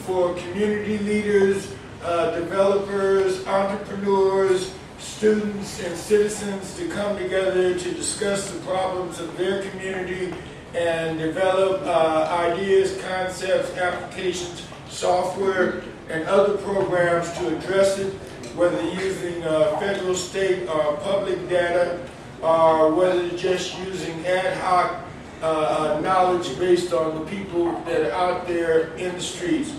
for community leaders, developers, entrepreneurs, students, and citizens to come together to discuss the problems of their community and develop ideas, concepts, applications, software, and other programs to address it, whether using federal, state, or public data, or whether just using ad hoc knowledge based on the people that are out there in the streets.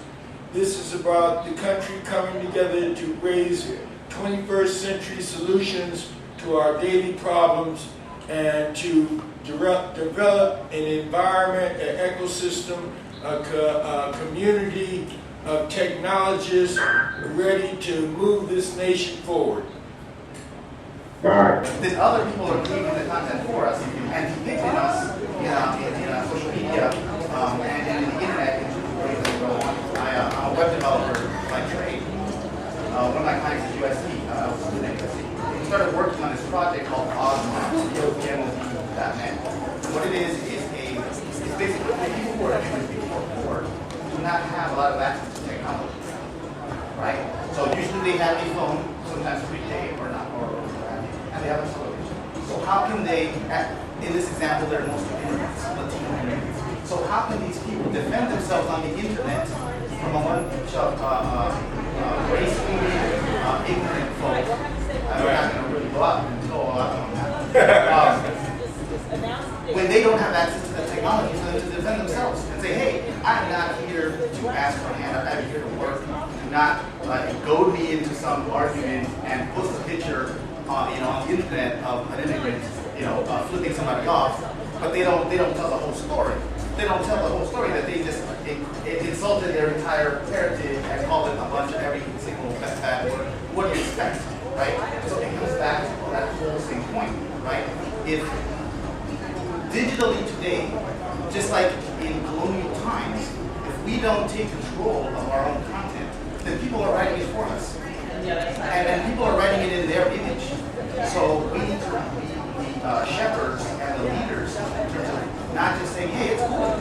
This is about the country coming together to raise 21st century solutions to our daily problems and to develop an environment, an ecosystem, a community of technologists ready to move this nation forward. All right. Then other people are creating the content for us and depicting us in social media and in the internet in two ways that go on. I'm a web developer by trade. One of my clients is USC. I was a student at USC. We started working on this project called Osmond.net. What it is it's basically people who are poor do not have a lot of access to technology, right? So usually they have a phone, sometimes prepaid or not, and they have a television. So how can they, in this example, they're mostly immigrants, Latino immigrants. So how can these people defend themselves on the internet from a bunch of racist, ignorant folks? We're not going to really go out and go all out on that. When they don't have access to the technology for them to defend themselves and say, hey, I'm not here to ask for a hand, I'm here to work. Do not goad me into some argument and post a picture on the internet of an immigrant, flipping somebody off. But they don't tell the whole story. They don't tell the whole story that they just insulted their entire heritage and called it a bunch of every single bad word. What do you expect, right? So it comes back to that whole same point, right? If digitally today, just like in colonial times, if we don't take control of our own content, then people are writing it for us. And people are writing it in their image. So we need to be the shepherds and the leaders in terms of not just saying, hey, it's cool.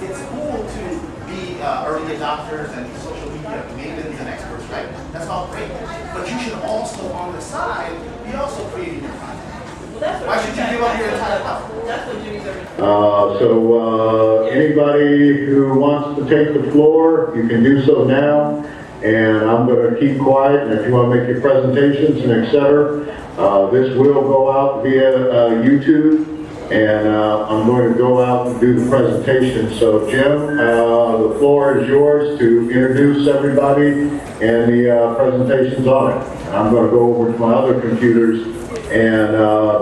It's cool to be early adopters and social media mavens and experts, right? That's all great. But you should also, on the side, be also creating your content. Why should you give up your entire platform? So anybody who wants to take the floor, you can do so now. And I'm going to keep quiet. And if you want to make your presentations and etc., this will go out via YouTube. And I'm going to go out and do the presentation. So Jim, the floor is yours to introduce everybody and the presentations on it. And I'm going to go over to my other computers and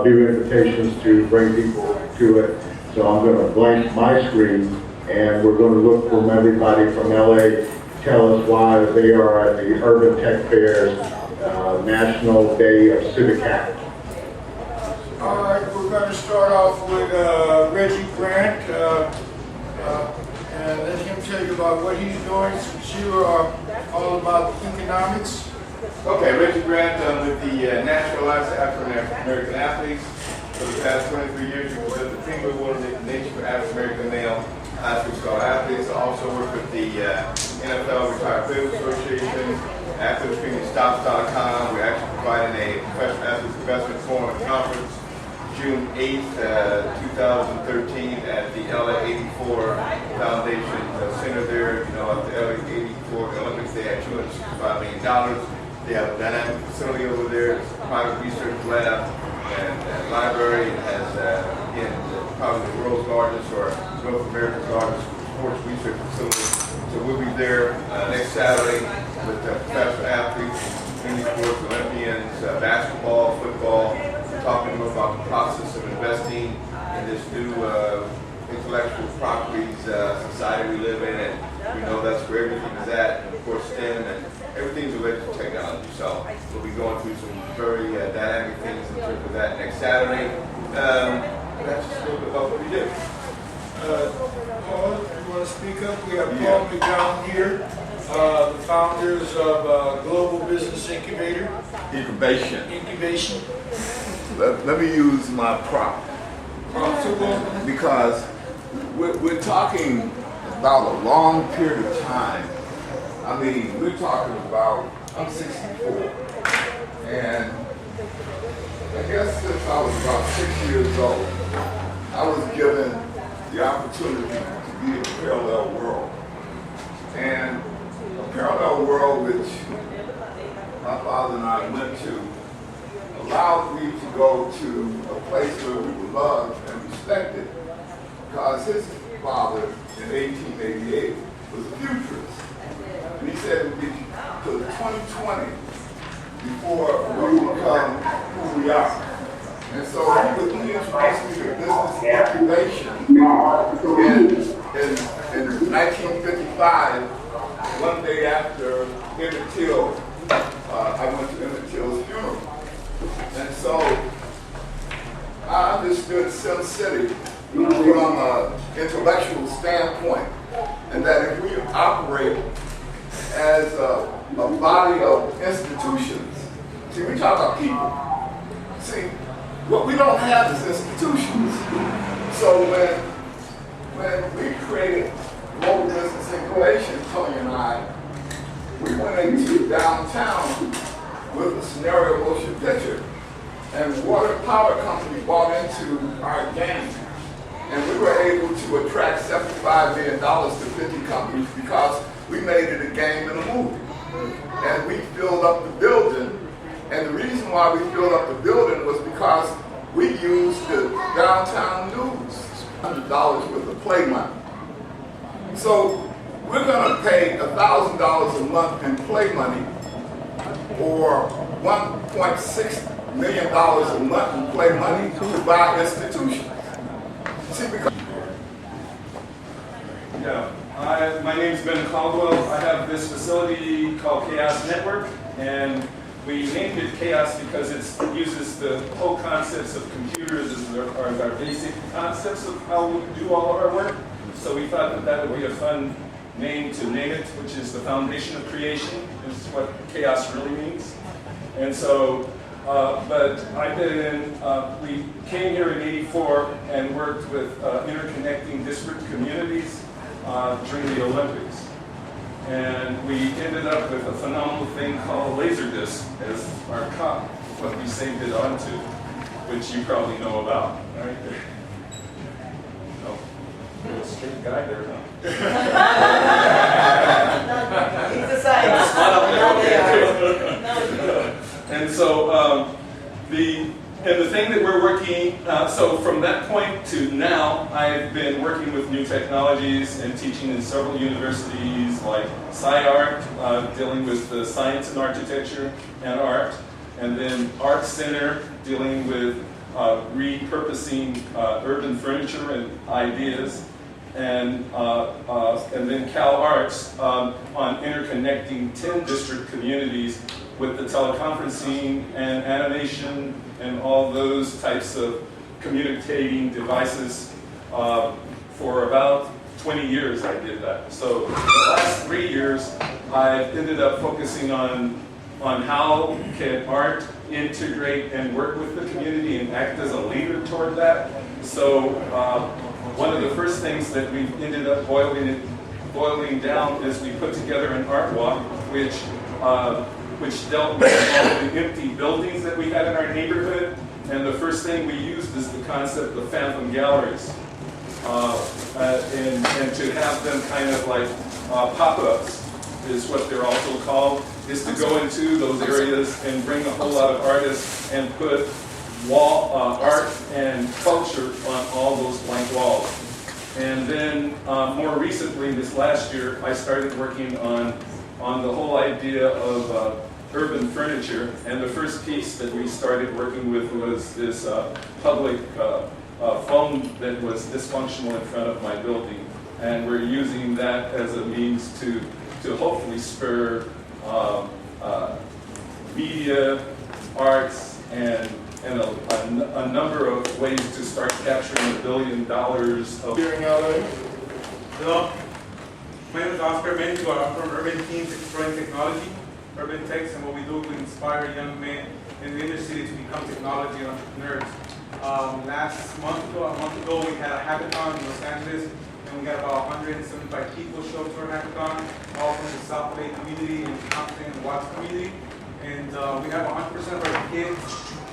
do invitations to bring people to it. So I'm going to blank my screen, and we're going to look from everybody from LA, tell us why they are at the Urban Tech Fair's National Day of Civic Act. All right, we're going to start off with Reggie Grant, and let him tell you about what he's doing, since you are all about economics. Okay, Reggie Grant with the National Alliance of African American Athletes. For the past 23 years, we present the premier award of the nation for African American male high school scholar athletes. I also work with the NFL Retired Players Association, AthleteStreamingStocks.com. We're actually providing a professional athletes investment forum and conference June 8th, 2013 at the LA 84 Foundation Center there. At the LA 84 Olympics, they had $265 million. They have a dynamic facility over there, it's a private research lab and library. It has, again, probably the world's largest or North America's largest sports research facility. So we'll be there next Saturday with professional athletes, community sports, Olympians, basketball, football, talking about the process of investing in this new intellectual properties society we live in, and we know that's where everything is at, and of course STEM, and everything's related to technology. So we'll be going through some very dynamic things in terms of that next Saturday. That's just a little bit about what we do. Paul, if you want to speak up, we have Paul McDonald here, the founders of Global Business Incubator. Incubation. Let me use my prop. Because we're talking about a long period of time. I mean, we're talking about, I'm 64, and I guess since I was about 6 years old, I was given the opportunity to be in a parallel world. And a parallel world which my father and I went to allowed me to go to a place where we were loved and respected, because his father in 1888 was a futurist. And he said it would be till 2020 before we become who we are. And so he introduced me to business incubation in 1955, one day after Emmett Till, I went to Emmett Till's funeral. And so I understood Sim City from an intellectual standpoint, and that if we operate as a body of institutions, see, we talk about people. See, what we don't have is institutions. So when we created Global Business Incubation, Tonia and I, we went into downtown with a scenario motion picture, and Water Power Company bought into our game. And we were able to attract $75 million to 50 companies because we made it a game and a movie. And we filled up the building. And the reason why we filled up the building was because we used the downtown news, $100 worth of play money. So we're going to pay $1,000 a month in play money, or $1.6 million a month in play money to buy institutions. See, because my name's Ben Caldwell. I have this facility called Chaos Network, and we named it Chaos because it uses the whole concepts of computers as our basic concepts of how we do all of our work. So we thought that that would be a fun name to name it, which is the foundation of creation, is what chaos really means. And so, but we came here in '84 and worked with interconnecting disparate communities during the Olympics. And we ended up with a phenomenal thing called Laserdisc as our cop, what we saved it onto, which you probably know about, right? You're a straight guy there, huh? He's a scientist. And so the thing that we're working, so from that point to now, I've been working with new technologies and teaching in several universities like SciArt, dealing with the science and architecture and art, and then Art Center, dealing with repurposing urban furniture and ideas, and then Cal Arts on interconnecting 10 district communities with the teleconferencing and animation and all those types of communicating devices. For about 20 years I did that. So the last 3 years I've ended up focusing on how can art integrate and work with the community and act as a leader toward that. So one of the first things that we've ended up boiling down is we put together an art walk, which dealt with all the empty buildings that we had in our neighborhood. And the first thing we used is the concept of phantom galleries. And to have them kind of like pop-ups is what they're also called, is to go into those areas and bring a whole lot of artists and put art and culture on all those blank walls. And then more recently, this last year, I started working on the whole idea of urban furniture. And the first piece that we started working with was this public phone that was dysfunctional in front of my building. And we're using that as a means to hopefully spur media, arts, and a number of ways to start capturing $1 billion of Here in LA. Hello, my name is Oscar Benjo. I'm from Urban Teens Exploring Technology, Urban Techs, and what we do is we inspire young men in the inner city to become technology entrepreneurs. A month ago, we had a hackathon in Los Angeles, and we got about 175 people show up to our hackathon, all from the South Bay community and Compton and Watts community. And we have 100% of our kids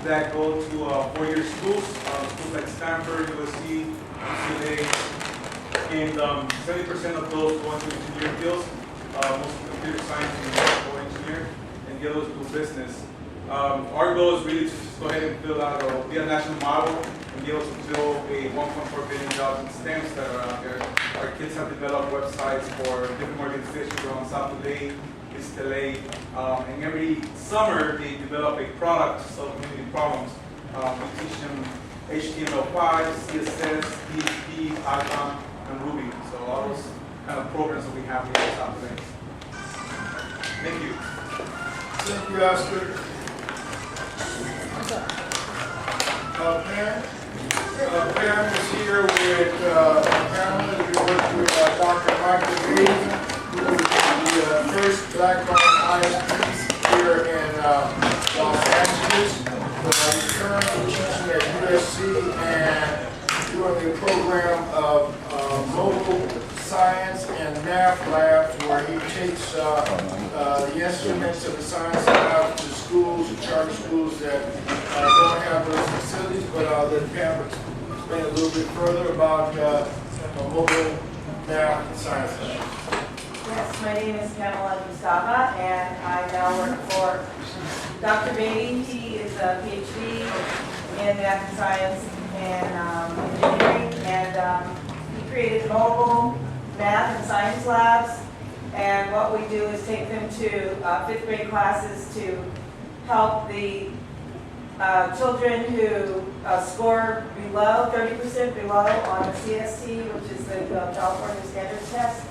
that go to four-year schools, schools like Stanford, USC, UCLA, and 70% of those go into engineering fields, mostly computer science and electrical engineer, and the others do business. Our goal is really to just go ahead and fill out or be a national model and be able to fill a 1.4 billion jobs in STEMs that are out there. Our kids have developed websites for different organizations around South LA, East LA, and every summer they develop a product to solve community problems. We teach them HTML5, CSS, PHP, Python, and Ruby. So all those kind of programs that we have here at South LA. Thank you. Thank you, Oscar. Pam is here with Pamela. We work with Dr. Michael Batie, who is the first black-owned ISPs here in Los Angeles. He's currently teaching at USC and doing a program of mobile science and math labs where he takes the instruments of the science lab to schools and charter schools that don't have those facilities, but I'll let Pam explain a little bit further about mobile math and science labs. Yes, my name is Pamela Gustava, and I now work for Dr. Batie. He is a PhD in math and science and engineering, and he created mobile math and science labs. And what we do is take them to fifth grade classes to help the children who score below, 30% below on the CST, which is the California Standards Test,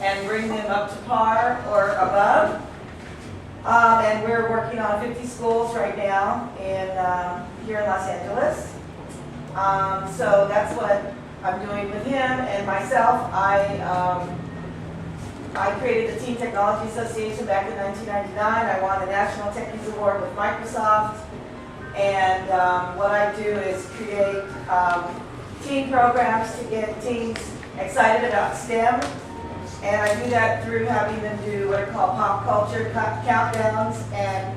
and bring them up to par or above. And we're working on 50 schools right now here in Los Angeles. So that's what I'm doing with him and myself. I created the Teen Technology Association back in 1999. I won the National Techies Award with Microsoft. And what I do is create teen programs to get teens excited about STEM. And I do that through having them do what are called pop culture countdowns, and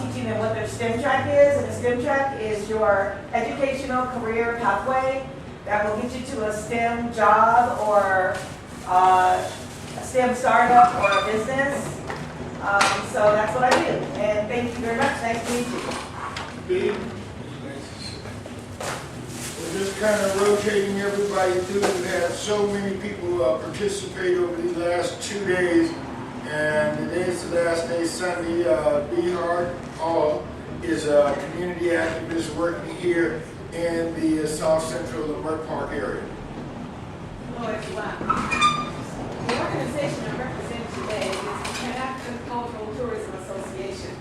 teaching them what their STEM track is. And a STEM track is your educational career pathway that will get you to a STEM job or a STEM startup or a business. So that's what I do. And thank you very much. Nice to meet you. We're just kind of rotating everybody through. We've had so many people participate over these last 2 days, and today's the last day, Sunday. Behard Hall is a community activist working here in the South Central Leimert Park area. Hello, everyone. The organization I represent today is the Pan-African Cultural Tourism Association.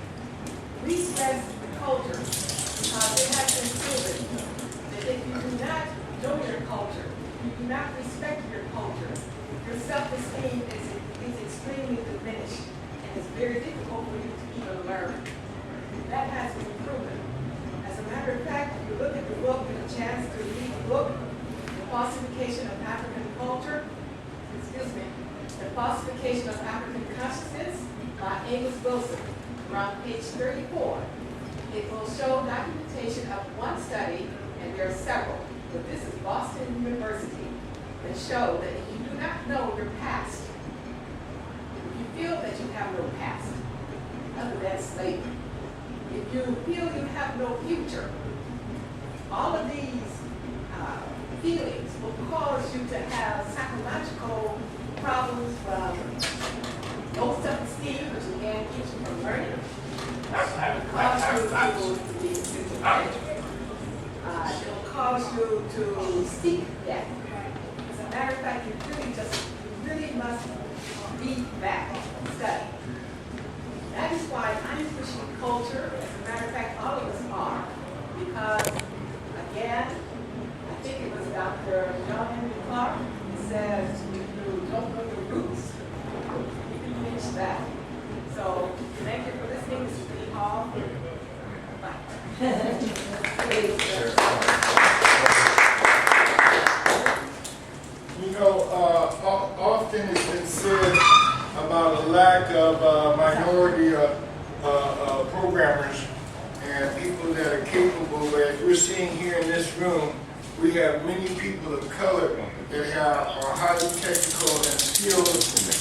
We stress the culture because it has been proven that if you do not know your culture, you do not respect your culture, your self-esteem is extremely diminished, and it's very difficult for you to even learn. That has been proven. As a matter of fact, if you look at the book, get a chance to read the book, The Falsification of African Culture, The Falsification of African Consciousness by Amos Wilson, around page 34. It will show documentation of one study, and there are several, but this is Boston University, that show that if you do not know your past, if you feel that you have no past, other than slavery, if you feel you have no future, all of these feelings will cause you to have psychological problems from low self-esteem, which again keeps you from learning. It'll cause you to be symptomatic. It'll cause you to seek death. As a matter of fact, you really must be back and study. That is why I'm pushing culture. As a matter of fact, all of us are. Because, again, I think it was Dr. John Henry Clark who says, if you don't know your roots, you can finish that. So, thank you for listening to City Hall. Bye. You know, lack of minority programmers and people that are capable. As we're seeing here in this room, we have many people of color that are highly technical and skilled.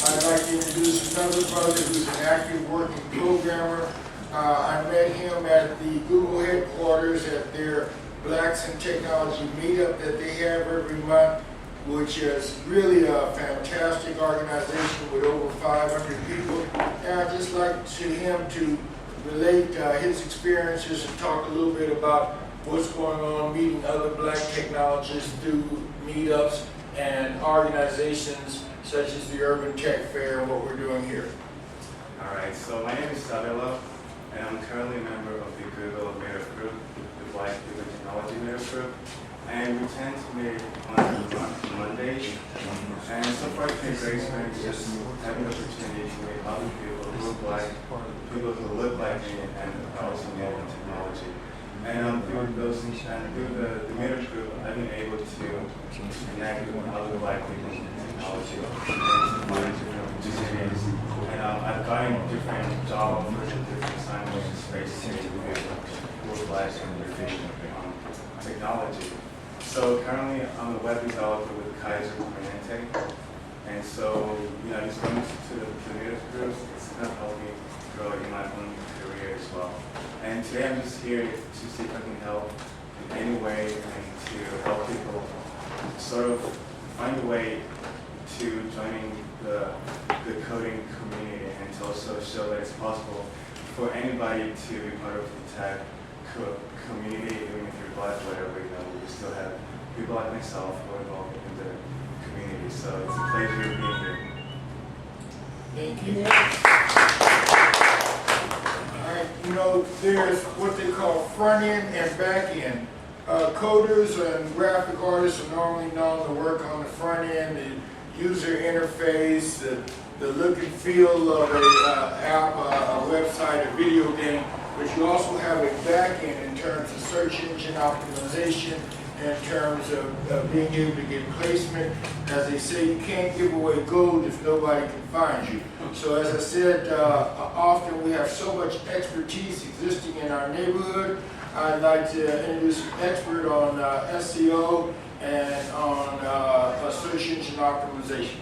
I'd like to introduce another brother who's an active working programmer. I met him at the Google headquarters at their Blacks in Technology meetup that they have every month, which is really a fantastic organization with over 500 people. And I'd just like him to relate his experiences and talk a little bit about what's going on, meeting other black technologists through meetups and organizations such as the Urban Tech Fair and what we're doing here. All right, so my name is Kabaila, and I'm currently a member of the Google MeetUp group, the Black People Technology MeetUp group. And we tend to meet on Mondays. And so far it's been great experience just having the opportunity to meet other people who look like me and also new in technology. And through those and through the MeetUp group, I've been able to connect with other black people in technology and find different opportunities. And I've gotten different job offers and different assignments in space to work black and different technology. So currently I'm a web developer with Kaiser Permanente. And so, just going to the MeetUp group, it's going to help me grow in my own career as well. And today I'm just here to see if I can help in any way and to help people sort of find a way to joining the coding community and to also show that it's possible for anybody to be part of the tech community, even if you're black, whatever, we still have people like myself who are involved in the community. So it's a pleasure being here. Thank you. All right, there's what they call front end and back end. Coders and graphic artists are normally known to work on the front end, the user interface, the look and feel of an app, a website, a video game. But you also have a back end in terms of search engine optimization, in terms of being able to get placement. As they say, you can't give away gold if nobody can find you. So as I said, often we have so much expertise existing in our neighborhood. I'd like to introduce an expert on SEO and on search engine optimization.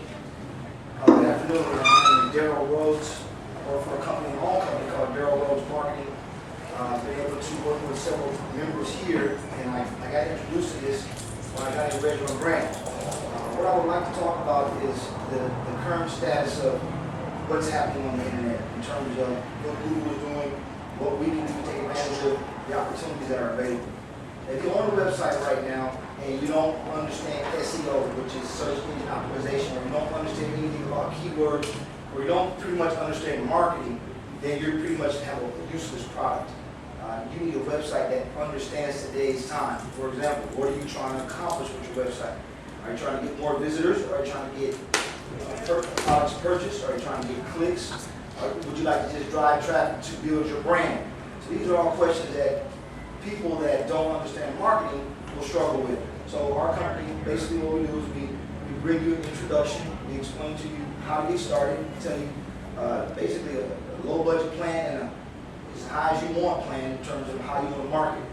Good afternoon. My name is Daryl Rhodes. I work for a company, an own company called Daryl Rhodes Marketing. I've been able to work with several members here, and I got introduced to this when I got in Reggie grant. What I would like to talk about is the current status of what's happening on the internet in terms of what Google is doing, what we can do to take advantage of the opportunities that are available. If you're on a website right now and you don't understand SEO, which is search engine optimization, or you don't understand anything about keywords, or you don't pretty much understand marketing, then you pretty much have a useless product. You need a website that understands today's time. For example, what are you trying to accomplish with your website? Are you trying to get more visitors? Or are you trying to get products purchased? Are you trying to get clicks? Or would you like to just drive traffic to build your brand? So these are all questions that people that don't understand marketing will struggle with. So our company, basically what we do is we bring you an introduction, we explain to you how to get started, tell you basically a low budget plan and as high as you want plan in terms of how you want to market.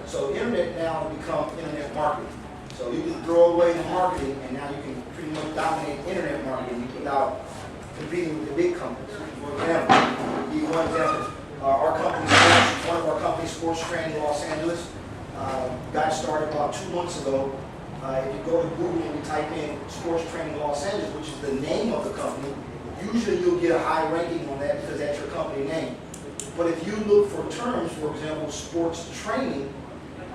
So internet now has become internet marketing. So you can throw away the marketing and now you can pretty much dominate internet marketing without competing with the big companies. For example, I'll give you one example. Our company, one of our companies, Sports Training in Los Angeles, got started about 2 months ago. If you go to Google and you type in Sports Training Los Angeles, which is the name of the company, usually you'll get a high ranking on that because that's your company name. But if you look for terms, for example, sports training,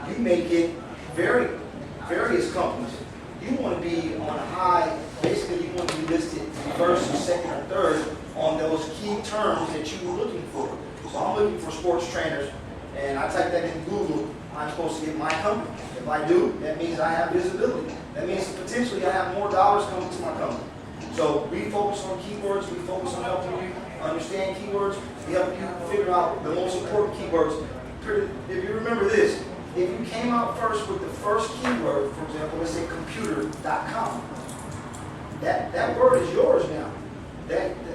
you may get various companies. You want to be on a high, basically you want to be listed first, second, or third on those key terms that you were looking for. So I'm looking for sports trainers, and I type that in Google, I'm supposed to get my company. If I do, that means I have visibility. That means potentially I have more dollars coming to my company. So we focus on keywords, we focus on helping you understand keywords, we help you figure out the most important keywords. If you remember this, if you came out first with the first keyword, for example, let's say computer.com, that word is yours now.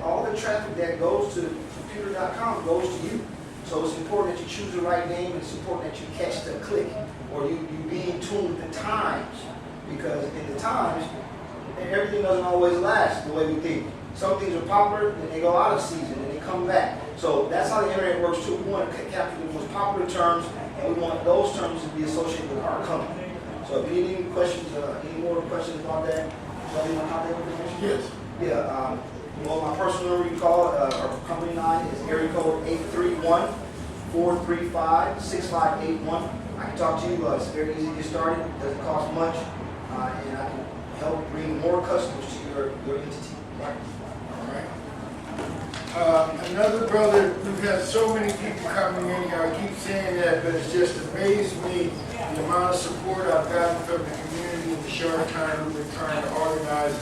all the traffic that goes to computer.com goes to you. So it's important that you choose the right name, and it's important that you catch the click, or you be in tune with the times. Because in the times, everything doesn't always last the way we think. Some things are popular, then they go out of season, and they come back. So that's how the internet works too. We want to capture the most popular terms, and we want those terms to be associated with our company. So if you need any questions, any more questions about that, tell me my contact information. Yes. Yeah, well, my personal number you call, our company line is area code 831-435-6581. I can talk to you, it's very easy to get started, it doesn't cost much, and I can help bring more customers to your entity. Right. All right. Another brother, we've had so many people coming in here, I keep saying that, but it's just amazed me the amount of support I've gotten from the community in the short time we've been trying to organize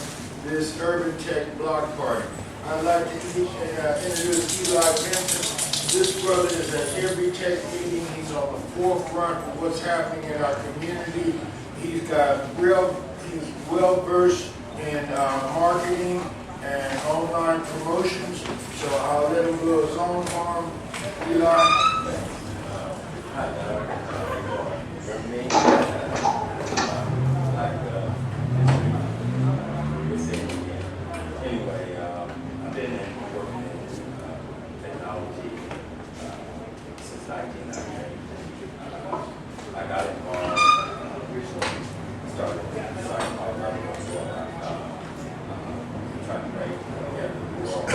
this Urban Tech Block Party. I'd like to introduce Eli Benson. This brother is at every tech meeting. He's on the forefront of what's happening in our community. He's well versed in marketing and online promotions. So I'll let him go his own farm. Eli. Hi, remember me? Anyway, I've been working in technology since 1998. I got involved recently, started a site called Malonson, trying to break together the world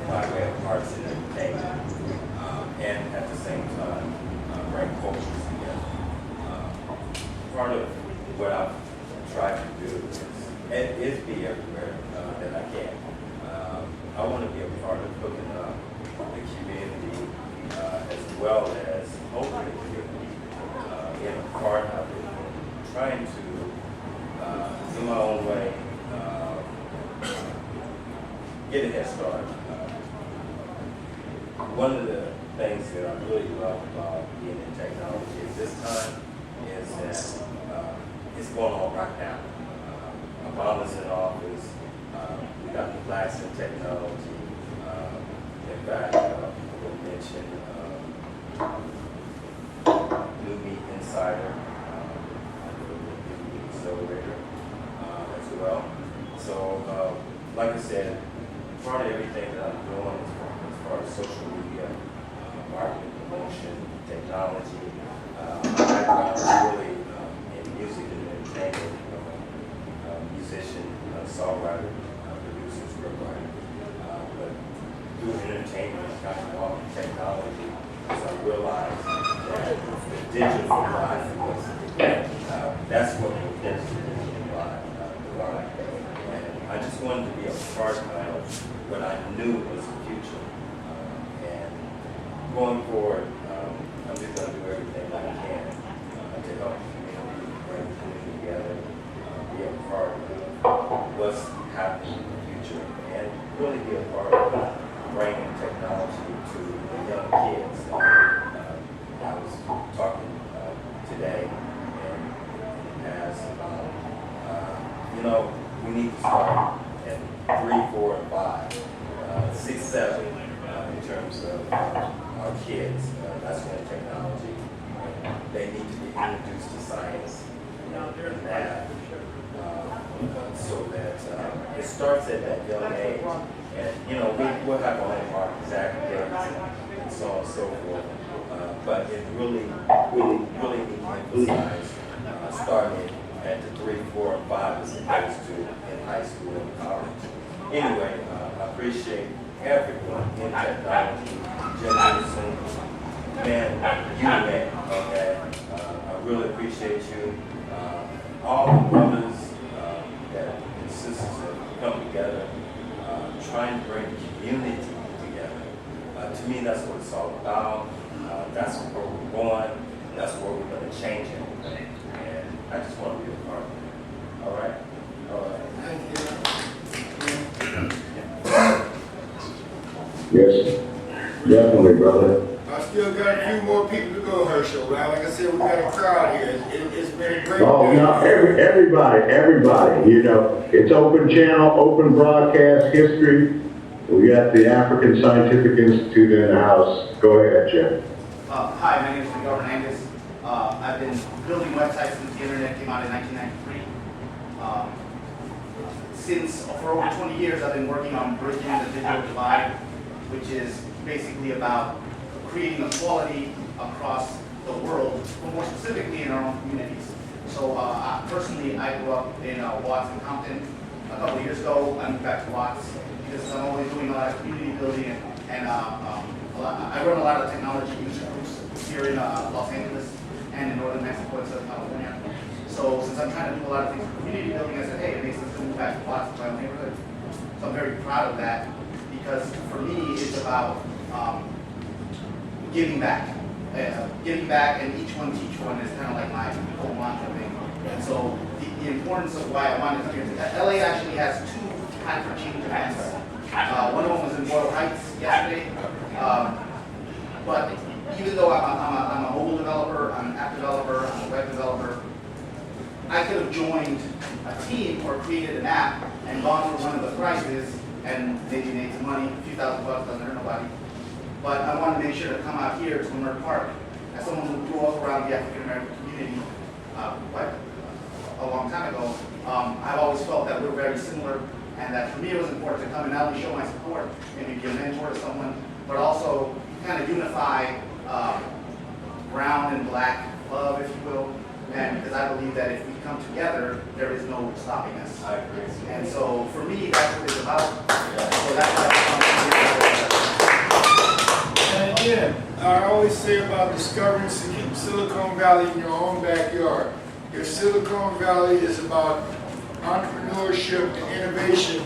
by way of arts and entertainment, and at the same time bring cultures together. Part of what I've tried to do is be everywhere that I can. I want to be a part of hooking up the community as well as hoping the community in a part of it, trying to, in my own way, get a head start. One of the things that I really love about being in technology at this time is that it's going on right now. Obama's in office. We got the blacks in technology. In fact, we'll mention New Meat Insider, Accelerator as well. So, like I said, part of everything that I'm doing as far as social media, marketing, promotion, technology, my background is really in music and entertainment, musician, songwriter, producer, scriptwriter. But through entertainment, I got involved in technology because I realized that the digital life was, that's what the digital life. And I just wanted to be a part of what I knew was the future. And going forward, I'm just going to do everything I can to help the community, bring the community together, be a part of what's happening in the future, and really be a part of bringing technology to the young kids. I was talking today and as we need to start at 3, 4, and 5, 6, 7 in terms of our kids. That's when technology. They need to be introduced to science and math so that it starts at that young age. And we'll have our own markets, academics, and so on and so forth. But it really need to emphasize starting at the 3, 4, and 5 as opposed to in high school and college. Anyway, I appreciate everyone in technology, Jensen, man, okay? I really appreciate you. All the brothers and sisters that come together, trying to bring the community together. To me, that's what it's all about. That's where we're going. That's where we're going to change everything. And I just want to be a part of it. All right? All right. Thank you. Yes, definitely, brother. I still got a few more people to go, Herschel. Well, like I said, we got a crowd here. It's been a great Oh, day. no, everybody, you know, it's open channel, open broadcast history. We got the African Scientific Institute in the house. Go ahead, Jim. Hi, my name is Miguel Hernandez. I've been building websites since the internet came out in 1993. For over 20 years, I've been working on bridging the digital divide, which is basically about creating equality across the world, but more specifically in our own communities. So personally, I grew up in Watts and Compton. A couple of years ago, I moved back to Watts because I'm always doing a lot of community building and I run a lot of technology user groups here in Los Angeles and in northern Mexico and Southern California. So since I'm trying to do a lot of things for community building, I said, hey, it makes sense to move back to Watts, my own neighborhood. So I'm very proud of that because for me, it's about giving back. Giving back and each one teach one is kind of like my whole mantra thing. And so the importance of why I wanted to come here. LA actually has two time for change events. One of them was in Boyle Heights yesterday. But even though I'm a mobile developer, I'm an app developer, I'm a web developer, I could have joined a team or created an app and gone for one of the prizes and maybe made some money, a few $1,000, doesn't hurt nobody. But I wanted to make sure to come out here to Leimert Park. As someone who grew up around the African American community quite a long time ago, I've always felt that we're very similar and that for me it was important to come and not only show my support, maybe be a mentor to someone, but also kind of unify brown and black love, if you will. And because I believe that if we come together, there is no stopping us. I agree. And so for me, that's what it's about. So that's why I And again, I always say about discovering Silicon Valley in your own backyard. If Silicon Valley is about entrepreneurship and innovation,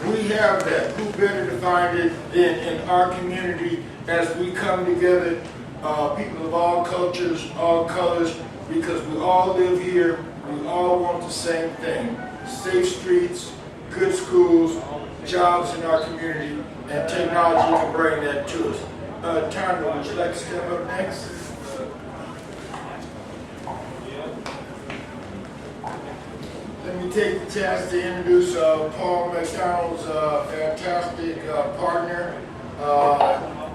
we have that. Who better to find it than in our community as we come together, people of all cultures, all colors, because we all live here, we all want the same thing. Safe streets, good schools, jobs in our community, and technology can bring that to us. Tonia, would you like to step up next? Let me take the chance to introduce Paul McDonald's fantastic partner.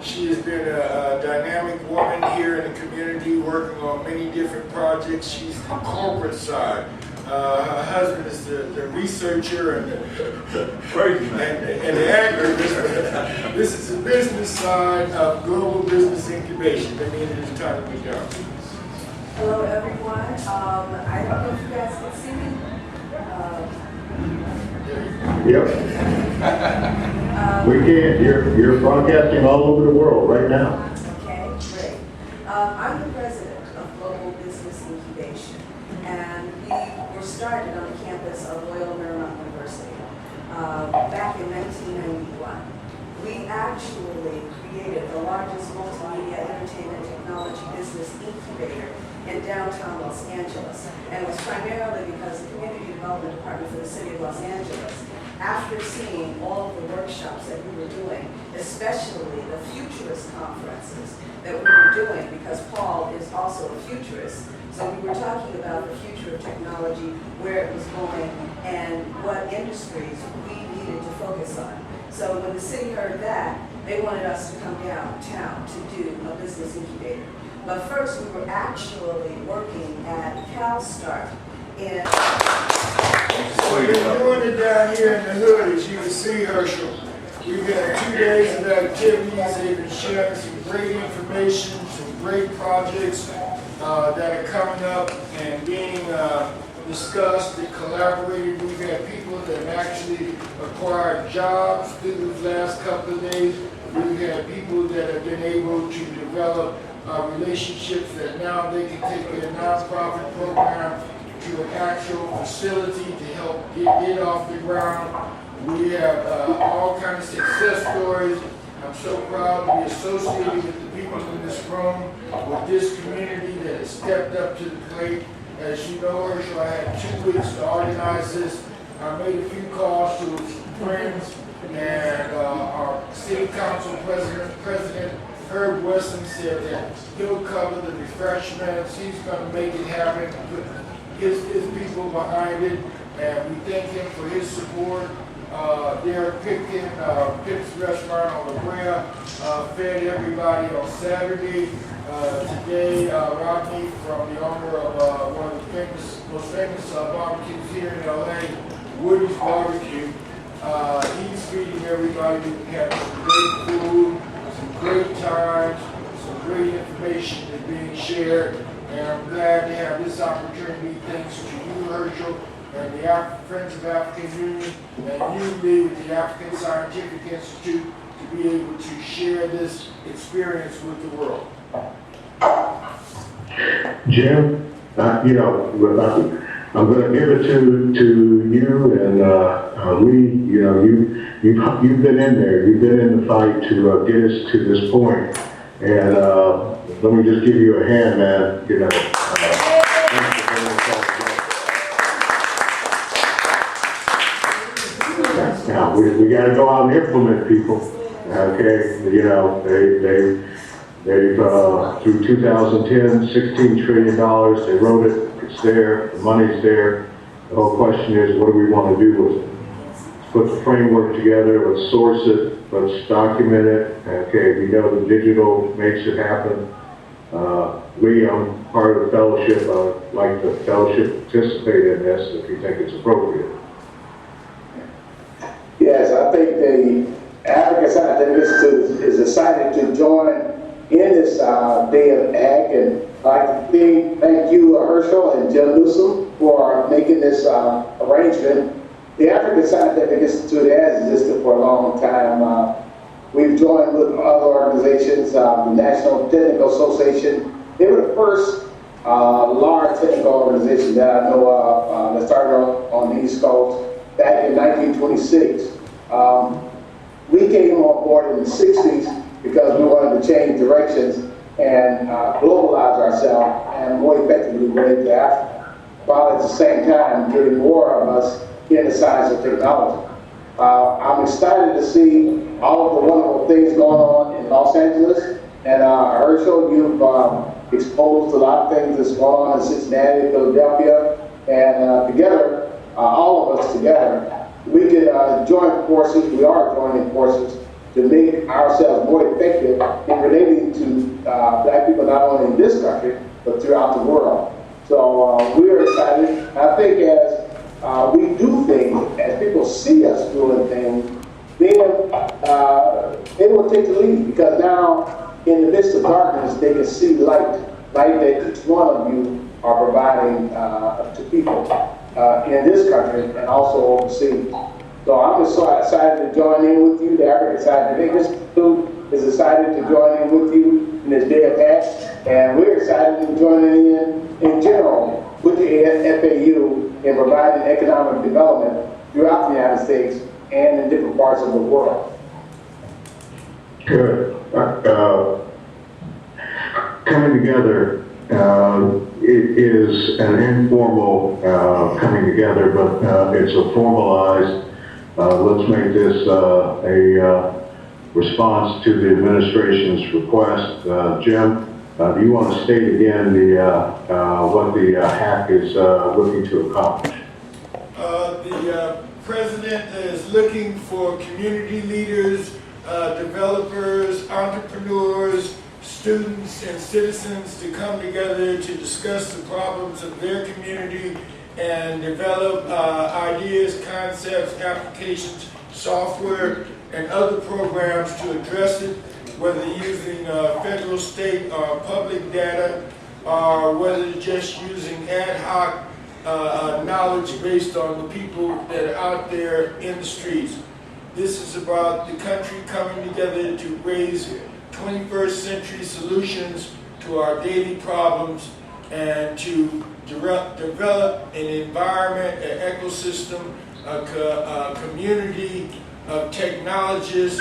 She has been a dynamic woman here in the community, working on many different projects. She's the corporate side. Her husband is the researcher and the actor. This is the business side of Global Business Incubation. Let me introduce Tonia McDonald. Hello, everyone. I don't know if you guys can see me. Yep. We can. You're broadcasting all over the world right now. Okay, great. I'm the president of Global Business Incubation, and we were started on the campus of Loyola Marymount University back in 1991. We actually created the largest multimedia entertainment technology business incubator in downtown Los Angeles, and it was primarily because the Community Development Department for the City of Los Angeles, after seeing all of the workshops that we were doing, especially the futurist conferences that we were doing, because Paul is also a futurist, so we were talking about the future of technology, where it was going, and what industries we needed to focus on. So when the city heard that, they wanted us to come downtown to do a business incubator. But first, we were actually working at CalSTART in... So we're doing it down here in the hood, as you can see, Herschel. We've had 2 days of activities. They've been sharing some great information, some great projects that are coming up and being discussed and collaborated. We've had people that have actually acquired jobs through these last couple of days. We've had people that have been able to develop relationships that now they can take their nonprofit program to an actual facility to help get it off the ground. We have all kinds of success stories. I'm so proud to be associated with the people in this room, with this community that has stepped up to the plate. As you know, Herschel, I had 2 weeks to organize this. I made a few calls to friends and our city council president, Herb West. Malonson said that he'll cover the refreshments, he's gonna make it happen, put his people behind it, and we thank him for his support. Derick, Pipkin, Pip's restaurant on the Brea, fed everybody on Saturday. Today, Rodney, from the owner of one of the most famous barbecues here in LA, Woody's Barbecue, he's feeding everybody. We have some great food, some great times, some great information is being shared, and I'm glad to have this opportunity thanks to you, Herschel, and the Friends of African Union, and you, Lee, with the African Scientific Institute, to be able to share this experience with the world. Jim, I'm going to give it to you and Lee. You've been in there. You've been in the fight to get us to this point. And let me just give you a hand, man. Now we got to go out and implement people. Okay, they've through 2010, $16 trillion. They wrote it. It's there. The money's there. The whole question is, what do we want to do with it? Let's put the framework together. Let's source it. Let's document it. Okay, we know the digital makes it happen. Lee, I'm part of the fellowship. I'd like the fellowship to participate in this if you think it's appropriate. Yes, I think the African Scientific Institute is excited to join in this day of ag, and I'd like to thank you, Herschel and Jim Newsom, for making this arrangement. The African Scientific Institute has existed for a long time. We've joined with other organizations, the National Technical Association. They were the first large technical organization that I know of that started on the East Coast back in 1926. We came on board in the 60s because we wanted to change directions and globalize ourselves and more effectively relate to Africa, while at the same time getting more of us in the science of technology. I'm excited to see all of the wonderful things going on in Los Angeles, and Herschel, you've exposed a lot of things that's going on in Cincinnati, Philadelphia, and together, all of us together, we can join forces. We are joining forces to make ourselves more effective in relating to black people not only in this country, but throughout the world. So we're excited. I think as we do things, as people see us doing things, then they will take the lead, because now in the midst of darkness, they can see light that each one of you are providing to people in this country and also overseas. So I'm just so excited to join in with you. The African Scientific Institute is excited to join in with you in this day of act, and we're excited to join in general with the FAU in providing economic development throughout the United States and in different parts of the world. Good. Coming together, it is an informal coming together, but it's a formalized, let's make this a response to the administration's request. Jim, do you want to state again what the hack is looking to accomplish? The president is looking for community leaders, developers, entrepreneurs, students, and citizens to come together to discuss the problems of their community and develop ideas, concepts, applications, software, and other programs to address it, whether using federal, state, or public data, or whether just using ad hoc knowledge based on the people that are out there in the streets. This is about the country coming together to raise 21st century solutions to our daily problems and to develop an environment, an ecosystem, a community of technologists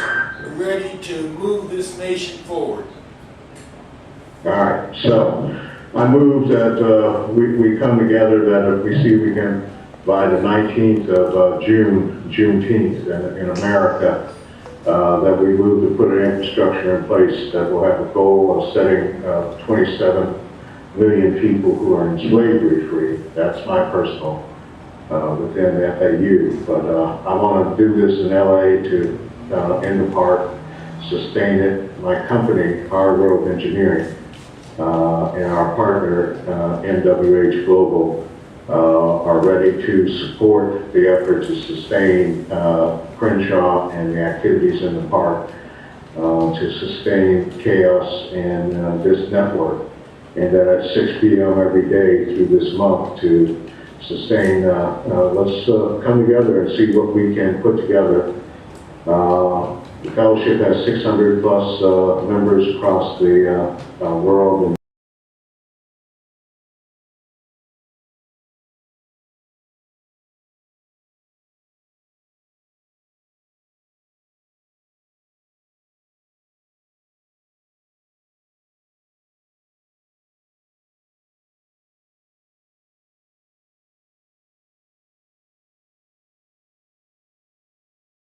ready to move this nation forward. All right, so I move that we come together, that if we see we can, by the 19th of Juneteenth in America, that we move to put an infrastructure in place that will have a goal of setting 27 million people who are in slavery free. That's my personal within the FAU. But I want to do this in LA to, in the park, sustain it. My company, Our Grove Engineering, and our partner, NWH Global, are ready to support the effort to sustain Crenshaw and the activities in the park, to sustain chaos and this network. And that at 6 p.m. every day through this month to sustain, let's come together and see what we can put together. The fellowship has 600 plus members across the world,